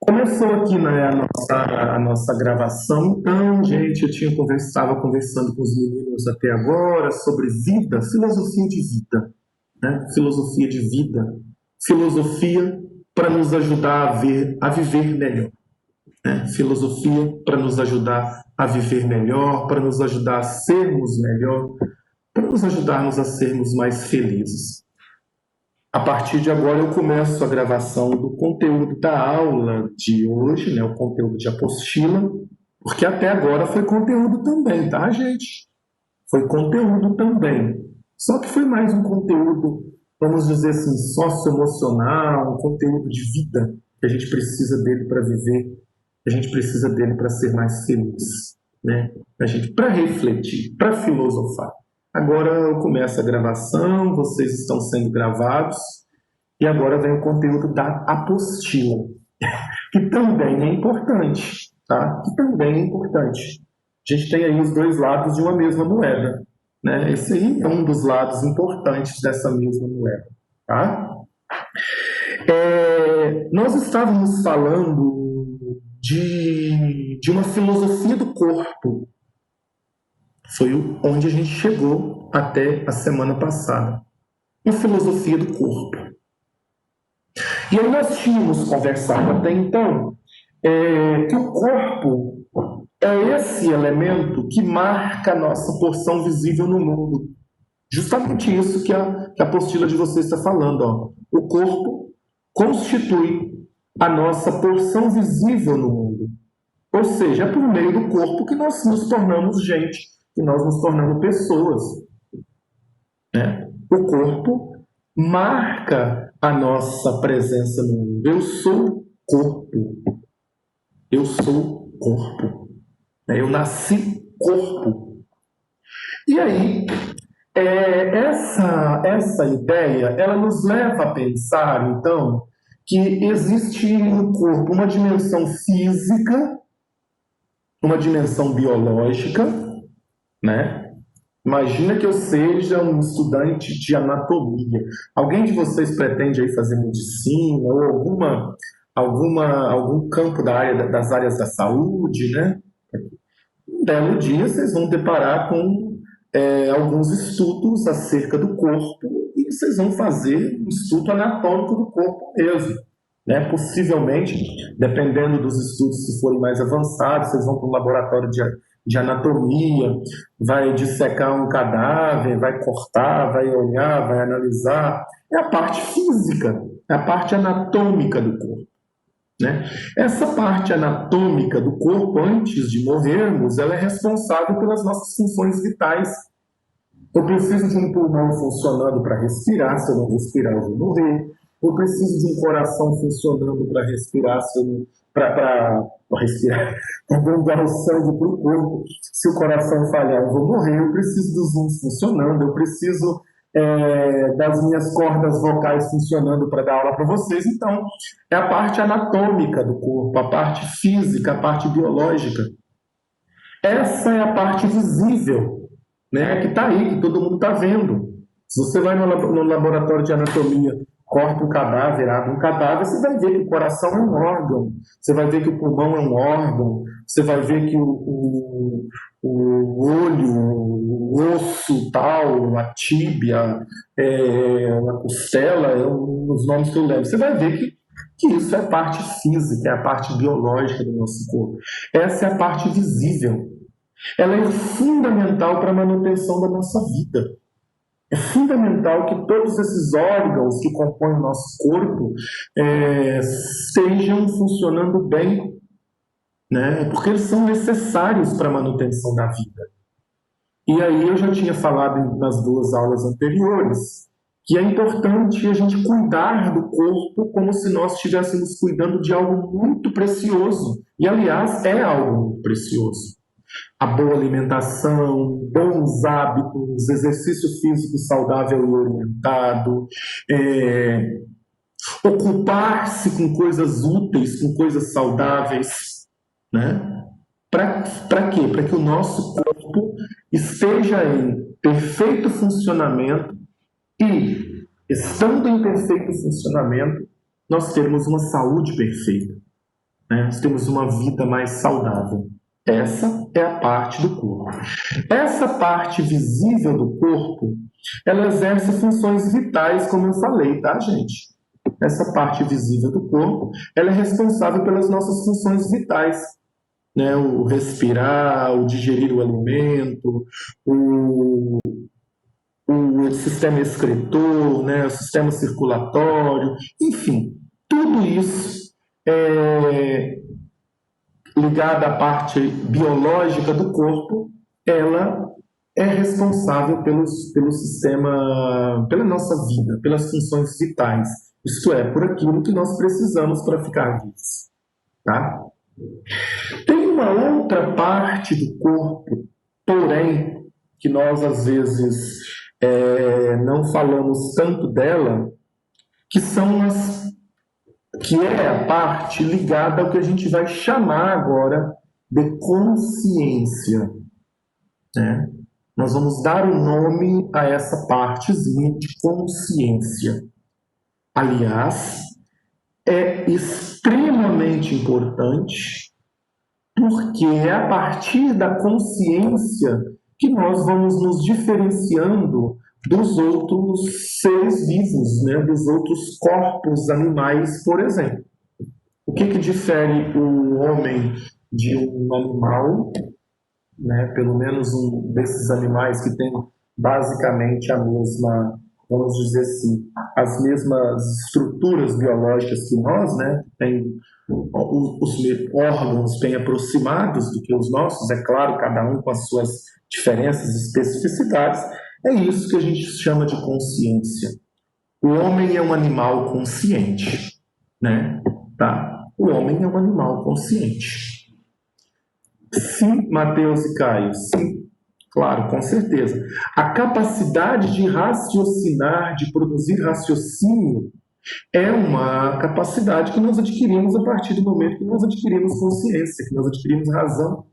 Começou aqui, né, a nossa gravação. Então, gente, estava conversando com os meninos até agora sobre vida, filosofia de vida, né? Filosofia de vida, filosofia para nos ajudar a viver melhor, né? Filosofia para nos ajudar a viver melhor, para nos ajudar a sermos melhor, para nos ajudarmos a sermos mais felizes. A partir de agora eu começo a gravação do conteúdo da aula de hoje, né, o conteúdo de apostila, porque até agora foi conteúdo também, tá, gente? Foi conteúdo também. Só que foi mais um conteúdo, vamos dizer assim, socioemocional, um conteúdo de vida, que a gente precisa dele para viver, a gente precisa dele para ser mais feliz, né? A gente para refletir, para filosofar. Agora eu começo a gravação, vocês estão sendo gravados, e agora vem o conteúdo da apostila, que também é importante, tá? Que também é importante. A gente tem aí os dois lados de uma mesma moeda, né? Esse aí é um dos lados importantes dessa mesma moeda, tá? Nós estávamos falando de uma filosofia do corpo. Foi onde a gente chegou até a semana passada. Uma filosofia do corpo. E aí nós tínhamos conversado até então que o corpo é esse elemento que marca a nossa porção visível no mundo. Justamente isso que a apostila de vocês está falando. Ó. O corpo constitui a nossa porção visível no mundo. Ou seja, é por meio do corpo que nós nos tornamos gente, que nós nos tornamos pessoas. Né? O corpo marca a nossa presença no mundo. Eu sou corpo. Eu sou corpo. Eu nasci corpo. E aí, essa ideia, ela nos leva a pensar, então, que existe no corpo uma dimensão física, uma dimensão biológica, né? Imagina que eu seja um estudante de anatomia. Alguém de vocês pretende aí fazer medicina ou algum campo das áreas da saúde, né? Um belo dia vocês vão deparar com alguns estudos acerca do corpo e vocês vão fazer um estudo anatômico do corpo mesmo. Né? Possivelmente, dependendo dos estudos, se forem mais avançados, vocês vão para um laboratório de anatomia, vai dissecar um cadáver, vai cortar, vai olhar, vai analisar. É a parte física, é a parte anatômica do corpo. Né? Essa parte anatômica do corpo, antes de morrermos, ela é responsável pelas nossas funções vitais. Eu preciso de um pulmão funcionando para respirar, se eu não respirar eu vou morrer. Eu preciso de um coração funcionando para respirar, para respirar, para mandar o sangue para o corpo. Se o coração falhar, eu vou morrer. Eu preciso dos rins funcionando, eu preciso das minhas cordas vocais funcionando para dar aula para vocês. Então, é a parte anatômica do corpo, a parte física, a parte biológica. Essa é a parte visível, né, que está aí, que todo mundo está vendo. Se você vai no laboratório de anatomia, corta um cadáver, abre um cadáver, você vai ver que o coração é um órgão, você vai ver que o pulmão é um órgão, você vai ver que o olho, o osso tal, a tíbia, a costela, os nomes que eu lembro. Você vai ver que isso é a parte física, é a parte biológica do nosso corpo. Essa é a parte visível. Ela é fundamental para a manutenção da nossa vida. É fundamental que todos esses órgãos que compõem o nosso corpo estejam funcionando bem, né? Porque eles são necessários para a manutenção da vida. E aí eu já tinha falado nas duas aulas anteriores que é importante a gente cuidar do corpo como se nós estivéssemos cuidando de algo muito precioso. E, aliás, é algo muito precioso. A boa alimentação, bons hábitos, exercício físico saudável e orientado, ocupar-se com coisas úteis, com coisas saudáveis, né? Para quê? Para que o nosso corpo esteja em perfeito funcionamento e, estando em perfeito funcionamento, nós termos uma saúde perfeita. né? Nós temos uma vida mais saudável. Essa é a parte do corpo. Essa parte visível do corpo, ela exerce funções vitais, como eu falei, tá, gente? Essa parte visível do corpo, ela é responsável pelas nossas funções vitais, né? O respirar, o digerir o alimento, o sistema excretor, né? O sistema circulatório, enfim, tudo isso é ligada à parte biológica do corpo, ela é responsável pelo sistema, pela nossa vida, pelas funções vitais. Isto é, por aquilo que nós precisamos para ficar vivos. Tá? Tem uma outra parte do corpo, porém, que nós às vezes não falamos tanto dela, que é a parte ligada ao que a gente vai chamar agora de consciência, né? Nós vamos dar o nome a essa partezinha de consciência. Aliás, é extremamente importante, porque é a partir da consciência que nós vamos nos diferenciando dos outros seres vivos, né? Dos outros corpos animais, por exemplo. O que difere o homem de um animal, né? Pelo menos um desses animais que tem basicamente a mesma, vamos dizer assim, as mesmas estruturas biológicas que nós, né? Tem os órgãos bem aproximados do que os nossos, é claro, cada um com as suas diferenças e especificidades. É isso que a gente chama de consciência. O homem é um animal consciente, né? Tá? O homem é um animal consciente. Sim, Mateus e Caio, sim, claro, com certeza. A capacidade de raciocinar, de produzir raciocínio, é uma capacidade que nós adquirimos a partir do momento que nós adquirimos consciência, que nós adquirimos razão.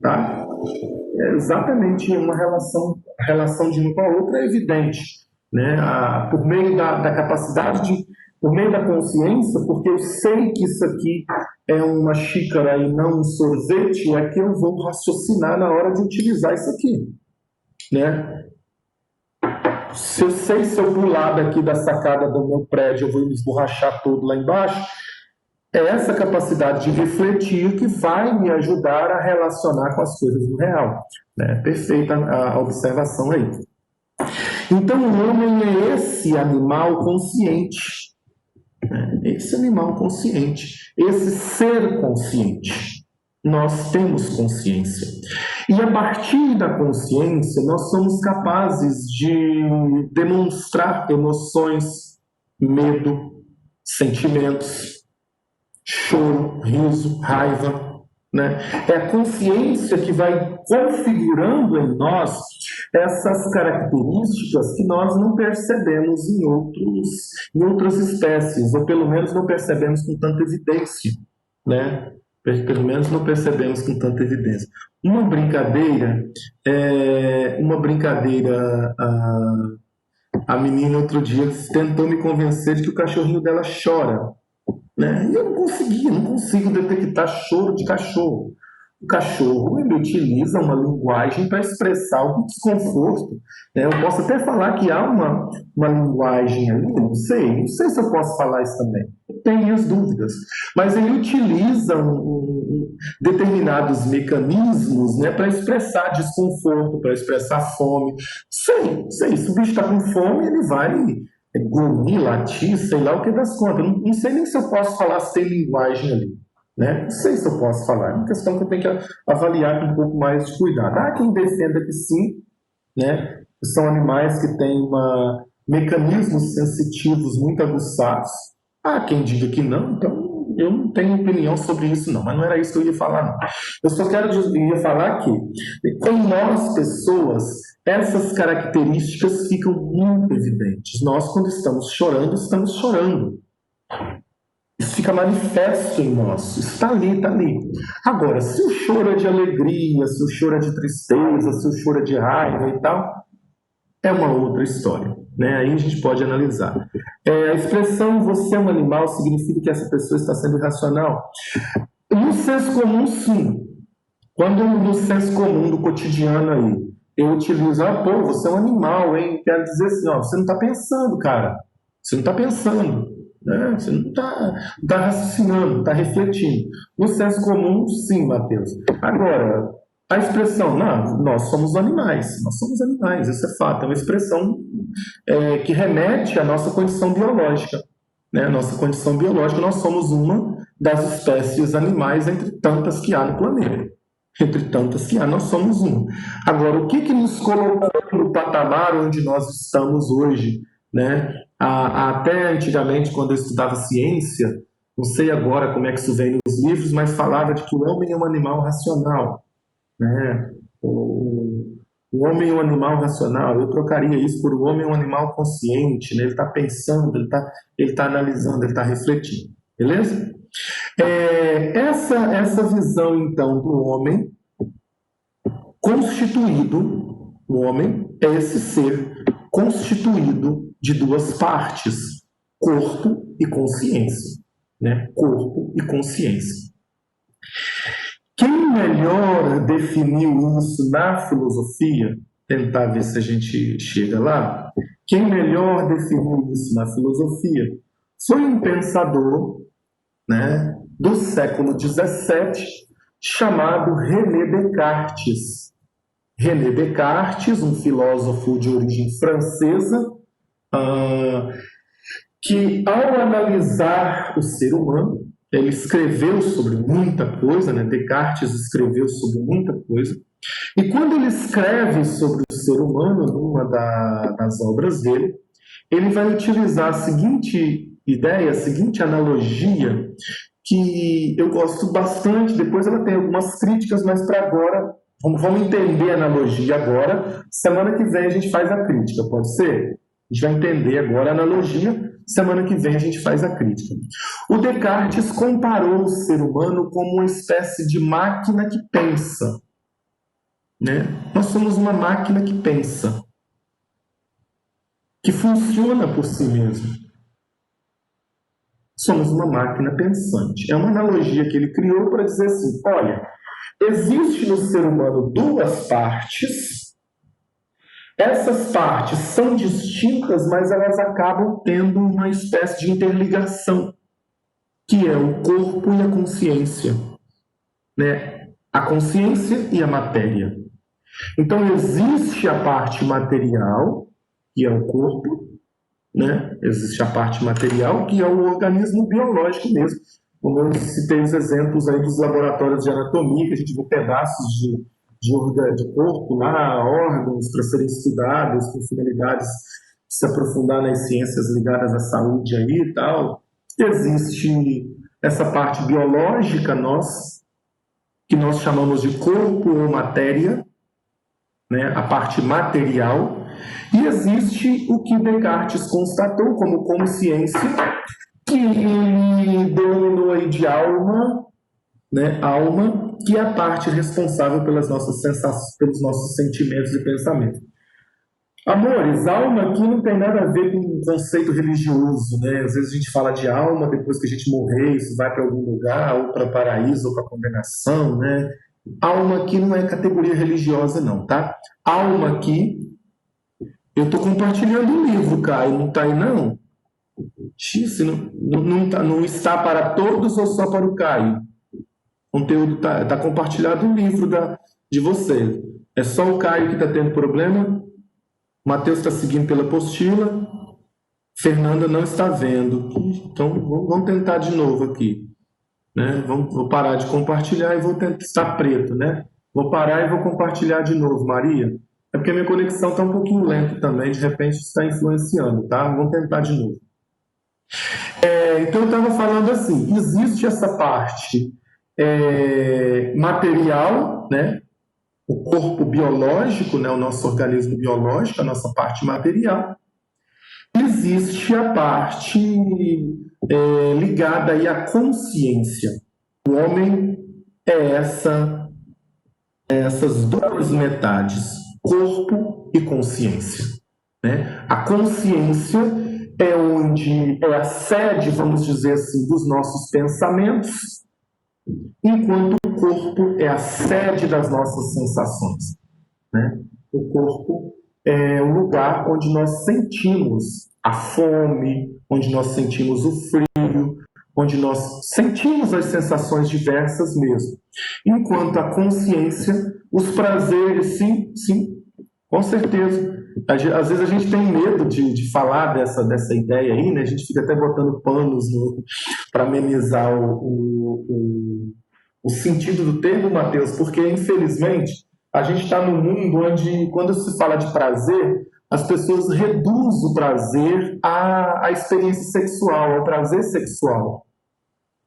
Tá? É exatamente uma relação de uma com a outra é evidente, né? Por meio da capacidade por meio da consciência, porque eu sei que isso aqui é uma xícara e não um sorvete, é que eu vou raciocinar na hora de utilizar isso aqui, né? Se eu sei se eu pular daqui da sacada do meu prédio, eu vou me esborrachar todo lá embaixo. É essa capacidade de refletir que vai me ajudar a relacionar com as coisas do real. Né? Perfeita a observação aí. Então, o homem é esse animal consciente. Né? Esse animal consciente. Esse ser consciente. Nós temos consciência. E a partir da consciência, nós somos capazes de demonstrar emoções, medo, sentimentos, choro, riso, raiva, né? É a consciência que vai configurando em nós essas características que nós não percebemos em outras espécies, ou pelo menos não percebemos com tanta evidência, né? Pelo menos não percebemos com tanta evidência. Uma brincadeira, a menina outro dia tentou me convencer de que o cachorrinho dela chora. Né? E eu não consigo detectar choro de cachorro. O cachorro, ele utiliza uma linguagem para expressar algum desconforto. Né? Eu posso até falar que há uma linguagem ali, não sei se eu posso falar isso também. Eu tenho minhas dúvidas. Mas ele utiliza determinados mecanismos, né, para expressar desconforto, para expressar fome. Sei, se o bicho está com fome, ele vai grunhir, latir, sei lá o que das contas. Não sei nem se eu posso falar sem linguagem ali. Né? Não sei se eu posso falar. É uma questão que eu tenho que avaliar com um pouco mais de cuidado. Há quem defenda que sim, né? São animais que têm mecanismos sensitivos muito aguçados. Há quem diga que não, então eu não tenho opinião sobre isso não, mas não era isso que eu ia falar não. Eu só ia falar que em nós, pessoas, essas características ficam muito evidentes. Nós, quando estamos chorando, estamos chorando. Isso fica manifesto em nós. Isso está ali, está ali. Agora, se o choro é de alegria, se o choro é de tristeza, se o choro é de raiva e tal, é uma outra história. né? Aí a gente pode analisar. A expressão "você é um animal" significa que essa pessoa está sendo irracional? No senso comum, sim. Quando no senso comum do cotidiano aí, eu utilizo, pô, você é um animal, hein? Quero dizer assim, você não está pensando, cara. Você não está pensando, né? Você não está raciocinando, não está refletindo. No senso comum, sim, Mateus. Agora, a expressão, não, nós somos animais, isso é fato, é uma expressão que remete à nossa condição biológica. Né? Nossa condição biológica, nós somos uma das espécies animais entre tantas que há no planeta. Entre tantas que há, nós somos uma. Agora, o que nos colocou no patamar onde nós estamos hoje? Né? Até antigamente, quando eu estudava ciência, não sei agora como é que isso vem nos livros, mas falava de que o homem é um animal racional. Né? O homem é um animal racional, eu trocaria isso por o homem é um animal consciente, né? Ele está pensando, ele tá analisando, ele está refletindo, beleza? Essa visão, então, do homem constituído, o homem é esse ser constituído de duas partes, corpo e consciência, né? Corpo e consciência. Quem melhor definiu isso na filosofia, tentar ver se a gente chega lá, quem melhor definiu isso na filosofia foi um pensador, né, do século XVII, chamado René Descartes. René Descartes, um filósofo de origem francesa, que ao analisar o ser humano, ele escreveu sobre muita coisa, né? Descartes escreveu sobre muita coisa, e quando ele escreve sobre o ser humano, numa das obras dele, ele vai utilizar a seguinte ideia, a seguinte analogia, que eu gosto bastante, depois ela tem algumas críticas, mas para agora, vamos entender a analogia agora, semana que vem a gente faz a crítica, pode ser? A gente vai entender agora a analogia, semana que vem a gente faz a crítica. O Descartes comparou o ser humano como uma espécie de máquina que pensa. Né? Nós somos uma máquina que pensa, que funciona por si mesmo. Somos uma máquina pensante. É uma analogia que ele criou para dizer assim, olha, existe no ser humano duas partes. Essas partes são distintas, mas elas acabam tendo uma espécie de interligação, que é o corpo e a consciência, né? A consciência e a matéria. Então, existe a parte material, que é o corpo, né? Existe a parte material, que é o organismo biológico mesmo. Como eu citei os exemplos aí dos laboratórios de anatomia, que a gente vê pedaços de corpo lá, órgãos para serem estudados com finalidades de se aprofundar nas ciências ligadas à saúde aí e tal. Existe essa parte biológica que nós chamamos de corpo ou matéria, né? A parte material, e existe o que Descartes constatou como consciência, que ele denominou aí de alma, né? Alma, que é a parte responsável pelas nossas sensações, pelos nossos sentimentos e pensamentos. Amores, alma aqui não tem nada a ver com um conceito religioso, né? Às vezes a gente fala de alma depois que a gente morrer, isso vai para algum lugar, ou para paraíso, ou para condenação, né? Alma aqui não é categoria religiosa, não, tá? Alma aqui, eu estou compartilhando um livro, Caio, não está aí, não? X, não está para todos ou só para o Caio? O conteúdo está compartilhado no livro de vocês. É só o Caio que está tendo problema? Mateus está seguindo pela apostila. Fernanda não está vendo. Então, vamos tentar de novo aqui. Né? Vou parar de compartilhar e vou tentar. Está preto, né? Vou parar e vou compartilhar de novo, Maria. É porque a minha conexão está um pouquinho lenta também. De repente está influenciando, tá? Vamos tentar de novo. Então, eu estava falando assim. Existe essa parte material, né? O corpo biológico, né? O nosso organismo biológico, a nossa parte material. Existe a parte ligada aí à consciência. O homem é essas duas metades, corpo e consciência. né? A consciência é onde é a sede, vamos dizer assim, dos nossos pensamentos, enquanto o corpo é a sede das nossas sensações, né? O corpo é o lugar onde nós sentimos a fome, onde nós sentimos o frio, onde nós sentimos as sensações diversas mesmo. Enquanto a consciência, os prazeres, sim, sim, com certeza. Às vezes a gente tem medo de falar dessa ideia aí, né? A gente fica até botando panos para amenizar o sentido do termo, Mateus, porque, infelizmente, a gente está num mundo onde, quando se fala de prazer, as pessoas reduzem o prazer à experiência sexual, ao prazer sexual,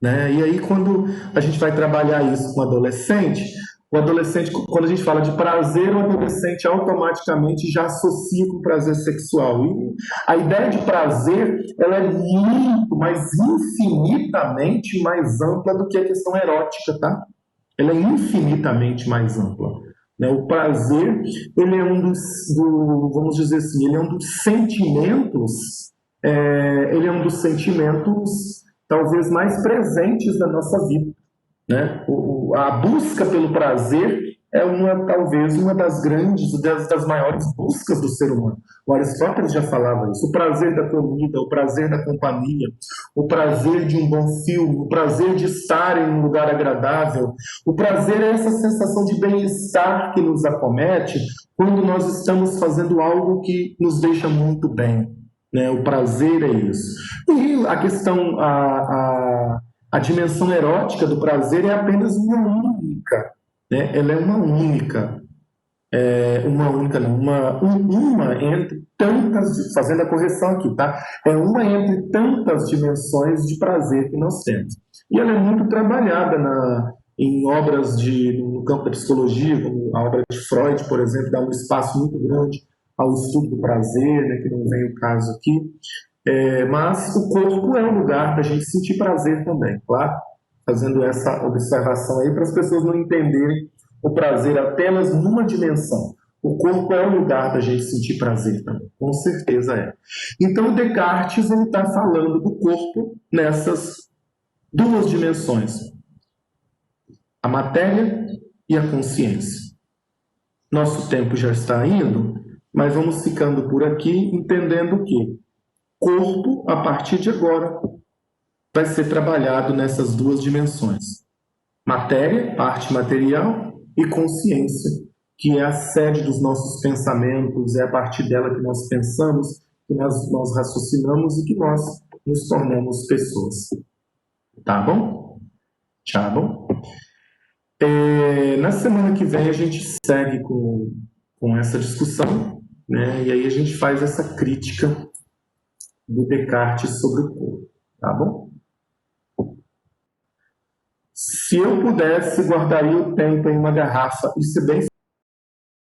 né? E aí, quando a gente vai trabalhar isso com o adolescente, quando a gente fala de prazer, o adolescente automaticamente já associa com prazer sexual. E a ideia de prazer, ela é muito, mas infinitamente mais ampla do que a questão erótica, tá? Ela é infinitamente mais ampla, né? O prazer, ele é vamos dizer assim, ele é um dos sentimentos, ele é um dos sentimentos talvez mais presentes da nossa vida, né? A busca pelo prazer é talvez uma das grandes, das maiores buscas do ser humano. O Aristóteles já falava isso. O prazer da comida, o prazer da companhia, o prazer de um bom filme, o prazer de estar em um lugar agradável. O prazer é essa sensação de bem-estar que nos acomete quando nós estamos fazendo algo que nos deixa muito bem, né? O prazer é isso. E a questão, a dimensão erótica do prazer é apenas uma única, né? Ela é uma única não, uma entre tantas, fazendo a correção aqui, tá? É uma entre tantas dimensões de prazer que nós temos. E ela é muito trabalhada em obras no campo da psicologia, como a obra de Freud, por exemplo, dá um espaço muito grande ao estudo do prazer, né, que não vem o caso aqui. Mas o corpo é um lugar para a gente sentir prazer também, claro? Fazendo essa observação aí para as pessoas não entenderem o prazer apenas numa dimensão. O corpo é um lugar para a gente sentir prazer também, com certeza é. Então, Descartes está falando do corpo nessas duas dimensões, a matéria e a consciência. Nosso tempo já está indo, mas vamos ficando por aqui entendendo que corpo, a partir de agora, vai ser trabalhado nessas duas dimensões. Matéria, parte material, e consciência, que é a sede dos nossos pensamentos, é a partir dela que nós pensamos, que nós raciocinamos e que nós nos tornamos pessoas. Tá bom? Tá bom? Na semana que vem a gente segue com essa discussão, né? E aí a gente faz essa crítica do Descartes sobre o corpo, tá bom? Se eu pudesse, guardaria o tempo em uma garrafa, e se bem